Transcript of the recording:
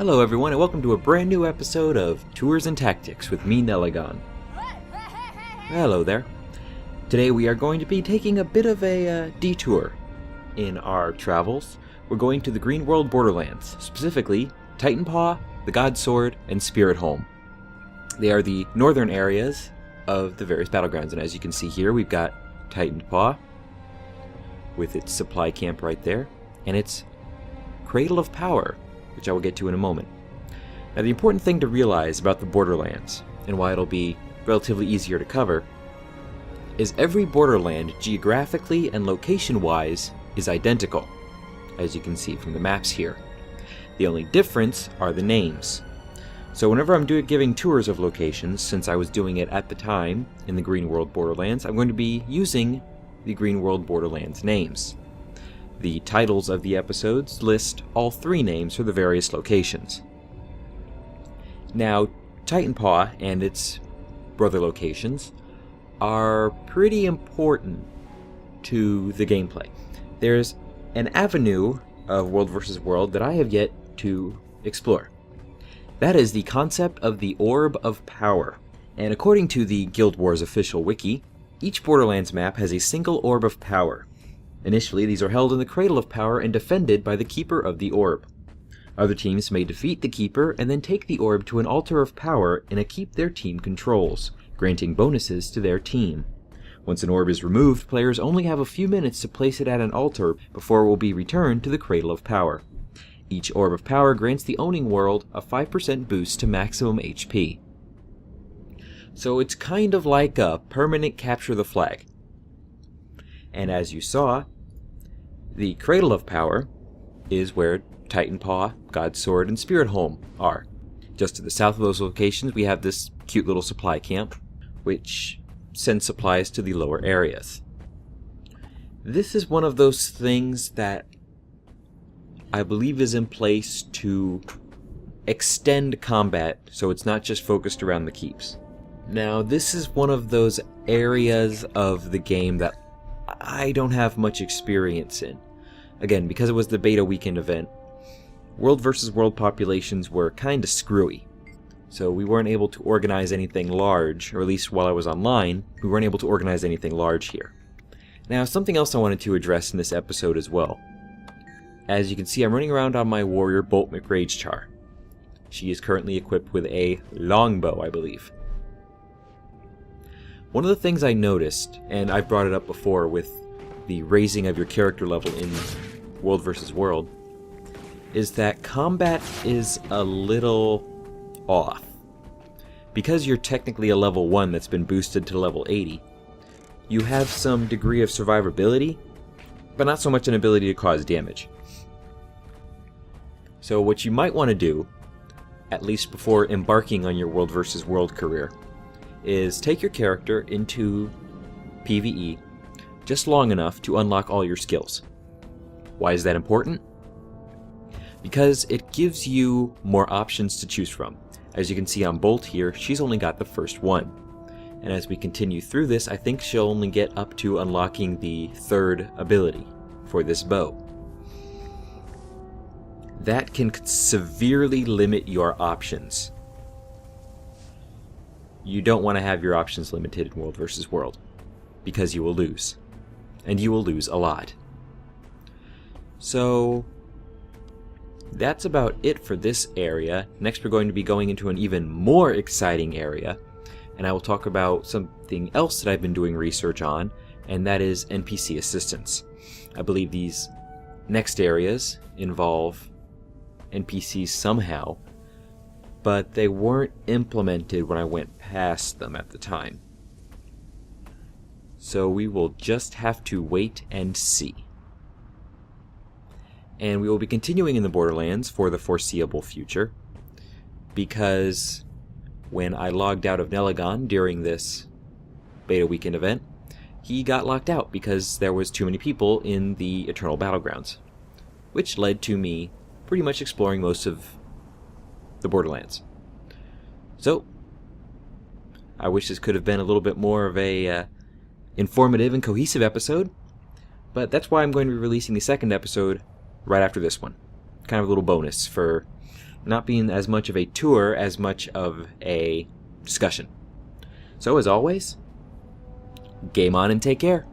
Hello everyone and welcome to a brand new episode of Tours and Tactics with me, NEligahn. Hello there. Today we are going to be taking a bit of a detour in our travels. We're going to the Green World Borderlands, specifically Titanpaw, the Godsword, and Spiritholm. They are the northern areas of the various battlegrounds, and as you can see here we've got Titanpaw with its supply camp right there, and its Cradle of Power, which I will get to in a moment. Now, the important thing to realize about the Borderlands, and why it'll be relatively easier to cover, is every Borderland, geographically and location-wise, is identical, as you can see from the maps here. The only difference are the names. So whenever I'm giving tours of locations, since I was doing it at the time in the Green World Borderlands, I'm going to be using the Green World Borderlands names. The titles of the episodes list all three names for the various locations. Now, Titanpaw and its brother locations are pretty important to the gameplay. There's an avenue of World vs. World that I have yet to explore. That is the concept of the Orb of Power. And according to the Guild Wars official wiki, each Borderlands map has a single Orb of Power. Initially, these are held in the Cradle of Power and defended by the Keeper of the Orb. Other teams may defeat the Keeper and then take the Orb to an Altar of Power in a keep their team controls, granting bonuses to their team. Once an Orb is removed, players only have a few minutes to place it at an altar before it will be returned to the Cradle of Power. Each Orb of Power grants the owning world a 5% boost to maximum HP. So it's kind of like a permanent capture the flag. And as you saw, the Cradle of Power is where Titanpaw, Godsword, and Spiritholm are. Just to the south of those locations, we have this cute little supply camp, which sends supplies to the lower areas. This is one of those things that I believe is in place to extend combat, so it's not just focused around the keeps. Now, this is one of those areas of the game that I don't have much experience in. Again, because it was the beta weekend event, World vs. World populations were kinda screwy. So we weren't able to organize anything large, or at least while I was online, we weren't able to organize anything large here. Now, something else I wanted to address in this episode as well. As you can see, I'm running around on my warrior Bolt McRagechar. She is currently equipped with a longbow, I believe. One of the things I noticed, and I've brought it up before with the raising of your character level in World vs. World, is that combat is a little off. Because you're technically a level 1 that's been boosted to level 80, you have some degree of survivability, but not so much an ability to cause damage. So what you might want to do, at least before embarking on your World vs. World career, is take your character into PvE just long enough to unlock all your skills. Why is that important? Because it gives you more options to choose from. As you can see on Bolt here, she's only got the first one. And as we continue through this, I think she'll only get up to unlocking the third ability for this bow. That can severely limit your options. You don't want to have your options limited in World vs. World, because you will lose. And you will lose a lot. So, that's about it for this area. Next we're going to be going into an even more exciting area, and I will talk about something else that I've been doing research on, and that is NPC assistance. I believe these next areas involve NPCs somehow, but they weren't implemented when I went past them at the time. So we will just have to wait and see. And we will be continuing in the Borderlands for the foreseeable future, because when I logged out of NEligahn during this beta weekend event, he got locked out because there was too many people in the Eternal Battlegrounds, which led to me pretty much exploring most of the Borderlands. So, I wish this could have been a little bit more of a informative and cohesive episode, but that's why I'm going to be releasing the second episode right after this one. Kind of a little bonus for not being as much of a tour as much of a discussion. So as always, game on and take care.